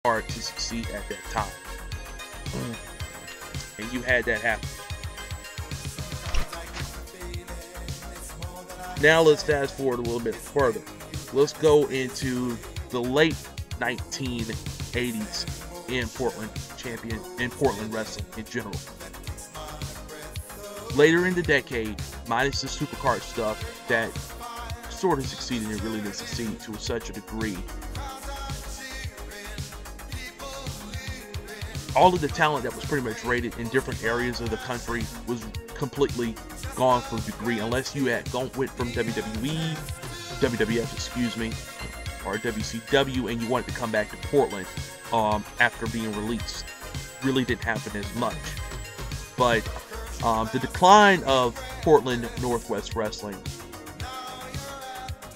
hard to succeed at that time. And you had that happen. Now let's fast forward a little bit further. Let's go into the late 1980s in Portland wrestling in general. Later in the decade, minus the supercard stuff that sort of succeeded and really didn't succeed to such a degree, all of the talent that was pretty much rated in different areas of the country was completely gone from a degree, unless you had went from WWE, WWF, excuse me, or WCW, and you wanted to come back to Portland after being released. Really didn't happen as much. But the decline of Portland Northwest Wrestling,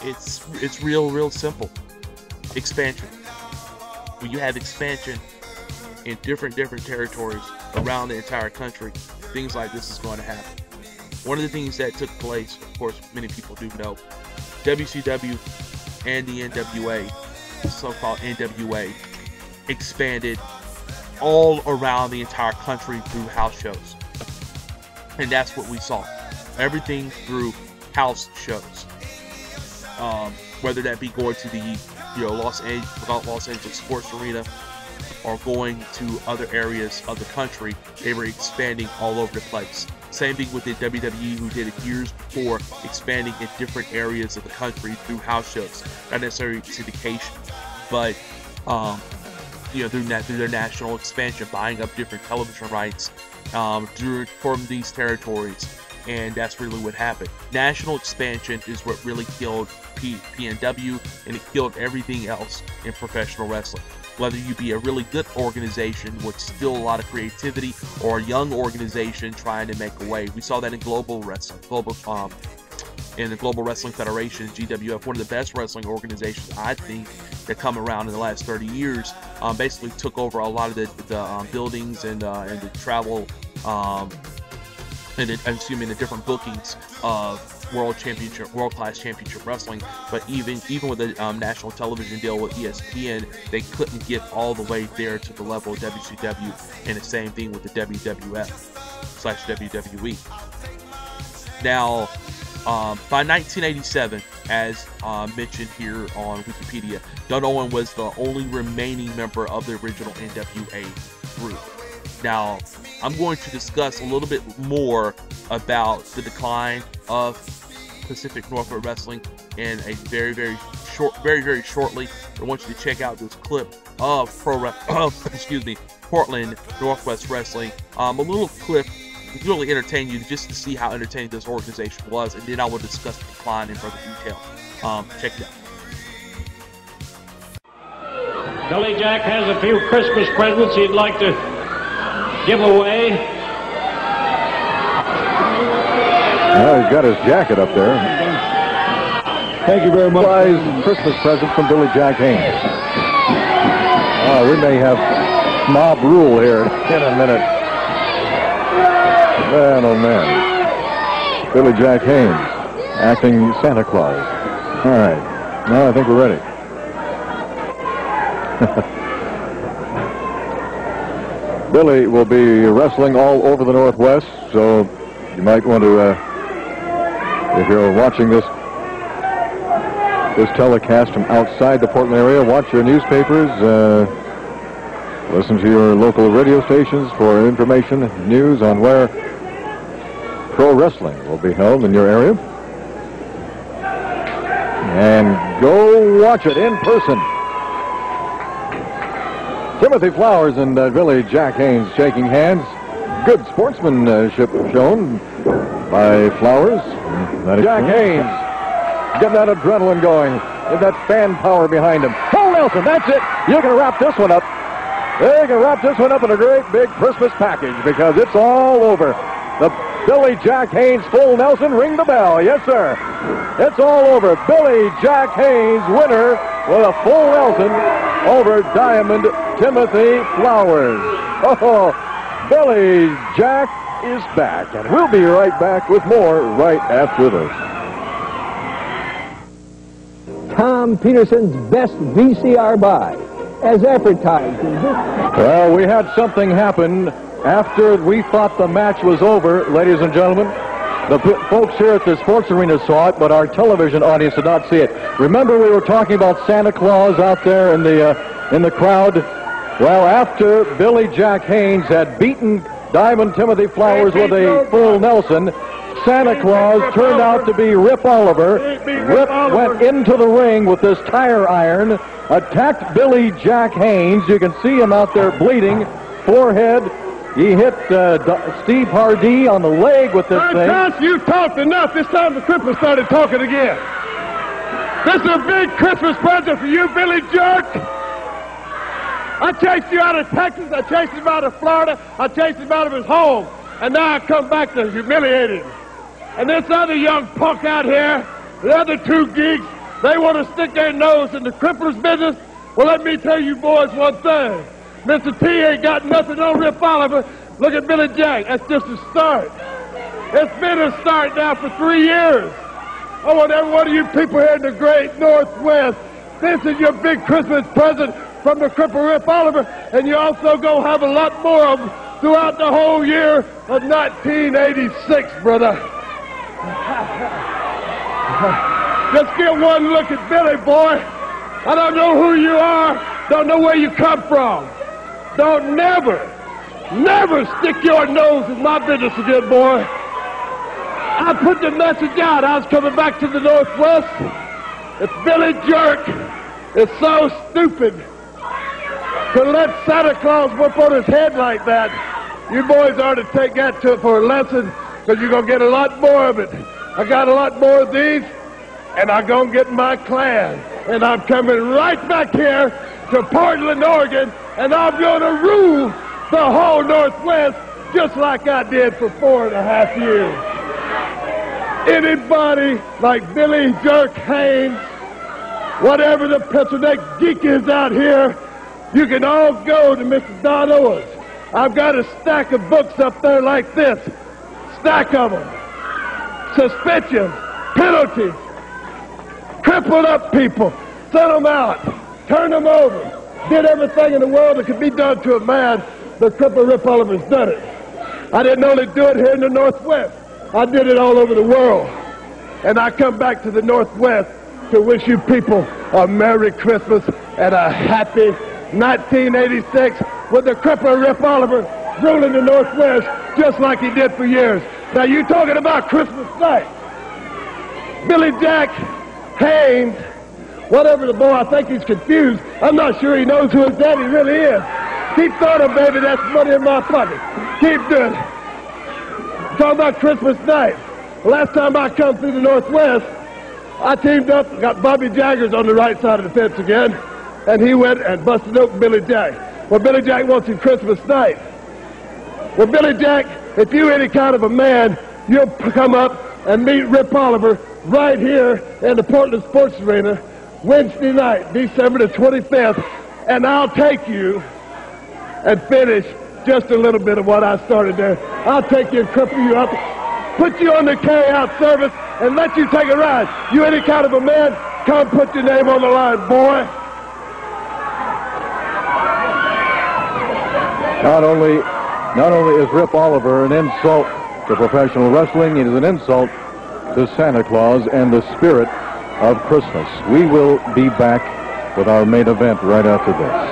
it's real simple. Expansion. When you have expansion in different territories around the entire country, things like this is going to happen. One of the things that took place, of course, many people do know, WCW and the NWA, so-called NWA, expanded all around the entire country through house shows. And that's what we saw. Everything through house shows. Whether that be going to the Los Angeles Sports Arena or going to other areas of the country, they were expanding all over the place. Same thing with the WWE, who did it years before, expanding in different areas of the country through house shows. Not necessarily syndication, but through their national expansion, buying up different television rights from these territories, and that's really what happened. National expansion is what really killed PNW, and it killed everything else in professional wrestling. Whether you be a really good organization with still a lot of creativity, or a young organization trying to make a way. We saw that in global wrestling, in the Global Wrestling Federation, GWF, one of the best wrestling organizations I think that come around in the last 30 years. Basically took over a lot of the buildings and the travel and the different bookings of world-class championship wrestling. But even with the national television deal with ESPN, they couldn't get all the way there to the level of WCW, and the same thing with the WWF/WWE. Now, by 1987, as mentioned here on Wikipedia, Don Owen was the only remaining member of the original NWA group. Now, I'm going to discuss a little bit more about the decline of Pacific Northwest Wrestling in a very shortly. I want you to check out this clip of Portland Northwest Wrestling. A little clip to really entertain you, just to see how entertaining this organization was, and then I will discuss the decline in further detail. Check it out. Billy Jack has a few Christmas presents he'd like to give away. Well, he's got his jacket up there. Thank you very much. Surprise Christmas present from Billy Jack Haynes. We may have mob rule here in a minute. Man, oh man. Billy Jack Haynes, acting Santa Claus. All right, now I think we're ready. Billy will be wrestling all over the Northwest, so you might want to, if you're watching this telecast from outside the Portland area, watch your newspapers, listen to your local radio stations for information and news on where pro wrestling will be held in your area. And go watch it in person. Timothy Flowers and Billy Jack Haynes shaking hands. Good sportsmanship shown by Flowers. Jack Haynes getting that adrenaline going. Get that fan power behind him. Full Nelson, that's it. You can wrap this one up. You can wrap this one up in a great big Christmas package, because it's all over. The Billy Jack Haynes full Nelson, ring the bell. Yes, sir. It's all over. Billy Jack Haynes, winner with a full Nelson over Diamond Timothy Flowers. Oh, Billy Jack is back, and we'll be right back with more right after this. Tom Peterson's best VCR buy. as advertised. Well, we had something happen after we thought the match was over, ladies and gentlemen. The folks here at the sports arena saw it, but our television audience did not see it. Remember, we were talking about Santa Claus out there in the crowd? Well, after Billy Jack Haynes had beaten Diamond Timothy Flowers with a full Nelson, Santa Claus turned out to be Rip Oliver. Rip went into the ring with this tire iron, attacked Billy Jack Haynes. You can see him out there bleeding, forehead. He hit Steve Hardy on the leg with this thing. Fantastic, you talked enough. This time the Christmas started talking again. This is a big Christmas present for you, Billy Jerk. I chased you out of Texas. I chased him out of Florida. I chased him out of his home. And now I come back to humiliate him. And this other young punk out here, the other two geeks, they want to stick their nose in the crippler's business. Well, let me tell you boys one thing. Mr. T ain't got nothing on Rip Oliver. Look at Billy Jack. That's just a start. It's been a start now for 3 years. I want every one of you people here in the great Northwest. This is your big Christmas present from the cripple Rip Oliver, and you also go have a lot more of them throughout the whole year of 1986, brother. Just get one look at Billy, boy. I don't know who you are, don't know where you come from. Don't never stick your nose in my business again, boy. I put the message out. I was coming back to the Northwest. If Billy Jerk is so stupid to let Santa Claus whip on his head like that, you boys ought to take that to for a lesson, because you're going to get a lot more of it. I got a lot more of these, and I'm going to get my clan. And I'm coming right back here to Portland, Oregon, and I'm going to rule the whole Northwest just like I did for 4.5 years. Anybody like Billy Jerk Haynes, whatever the pencil neck geek is out here, you can all go to Mr. Don Owens. I've got a stack of books up there like this. Stack of them. Suspensions, penalties, crippled up people, sent them out, turned them over, did everything in the world that could be done to a man. The crippled Rip Oliver's done it. I didn't only do it here in the Northwest. I did it all over the world. And I come back to the Northwest to wish you people a Merry Christmas and a happy 1986 with the crippled Rip Oliver ruling the Northwest just like he did for years. Now you talking about Christmas night. Billy Jack Haynes, whatever the boy, I think he's confused. I'm not sure he knows who his daddy really is. Keep throwing him, baby, that's money in my pocket. Keep doing it. Talking about Christmas night. Last time I come through the Northwest, I teamed up, got Bobby Jaggers on the right side of the fence again, and he went and busted open Billy Jack. Well, Billy Jack wants him Christmas night. Well, Billy Jack, if you're any kind of a man, you'll come up and meet Rip Oliver right here in the Portland Sports Arena Wednesday night, December the 25th, and I'll take you and finish just a little bit of what I started there. I'll take you and cripple you up, put you on the carry-out service, and let you take a ride. You any kind of a man, come put your name on the line, boy. Not only is Rip Oliver an insult to professional wrestling, it is an insult to Santa Claus and the spirit of Christmas. We will be back with our main event right after this.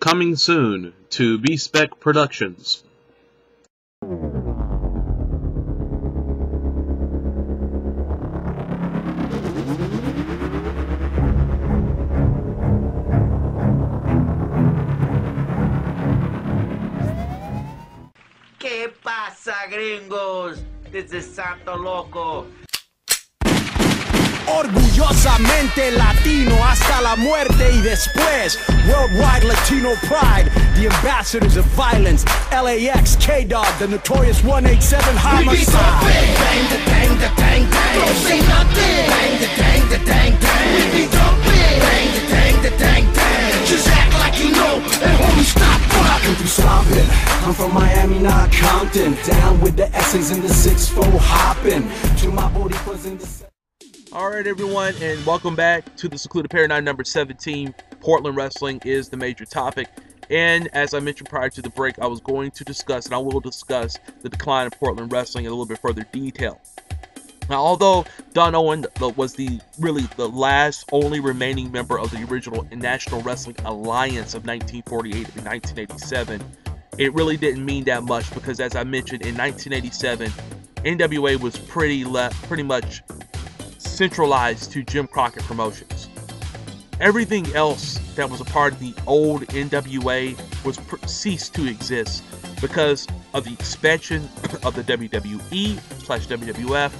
Coming soon to B-Spec Productions. ¿Qué pasa, gringos? This is Santo Loco. Orgullosamente latino hasta la muerte y después. Worldwide Latino pride, the ambassadors of violence. LAX, K-Dog, the notorious 187 homicide. Bang, da, dang, da, dang, dang. Don't say nothing. Bang, da, dang, da, dang, dang. We be jumping. Bang, da, dang, da, dang, dang. Just act like you know, and homie, stop rocking. Through stomping, I'm from Miami, not Compton. Down with the essays and the 6-4 hopping. To my booty was in the... Alright everyone, and welcome back to the Secluded Paradyme number 17. Portland wrestling is the major topic, and as I mentioned prior to the break, I was going to discuss, and I will discuss, the decline of Portland wrestling in a little bit further detail. Now, although Don Owen was the last only remaining member of the original National Wrestling Alliance of 1948 to 1987, it really didn't mean that much because, as I mentioned, in 1987, NWA was pretty much centralized to Jim Crockett Promotions. Everything else that was a part of the old NWA was ceased to exist because of the expansion of the WWE/WWF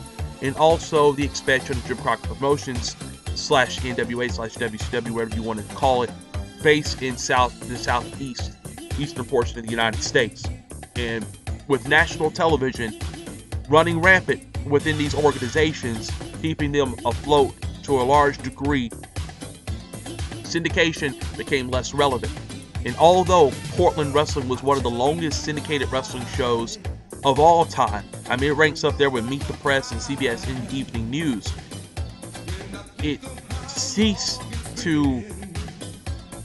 and also the expansion of Jim Crockett Promotions /NWA/WCW, whatever you want to call it, based in the eastern portion of the United States. And with national television running rampant within these organizations, keeping them afloat to a large degree, syndication became less relevant. And although Portland wrestling was one of the longest syndicated wrestling shows of all time, I mean, it ranks up there with Meet the Press and CBS in the Evening News, it ceased to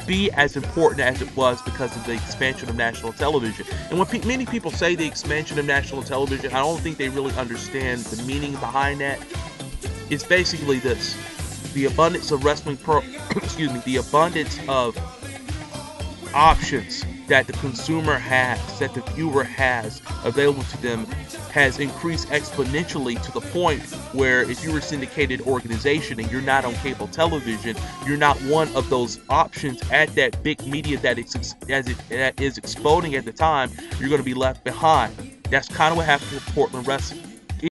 be as important as it was because of the expansion of national television. And when many people say the expansion of national television, I don't think they really understand the meaning behind that. It's basically this: the abundance of the abundance of options that the consumer has, that the viewer has available to them, has increased exponentially to the point where if you're a syndicated organization and you're not on cable television, you're not one of those options at that big media that is exploding at the time, you're going to be left behind. That's kind of what happened with Portland wrestling.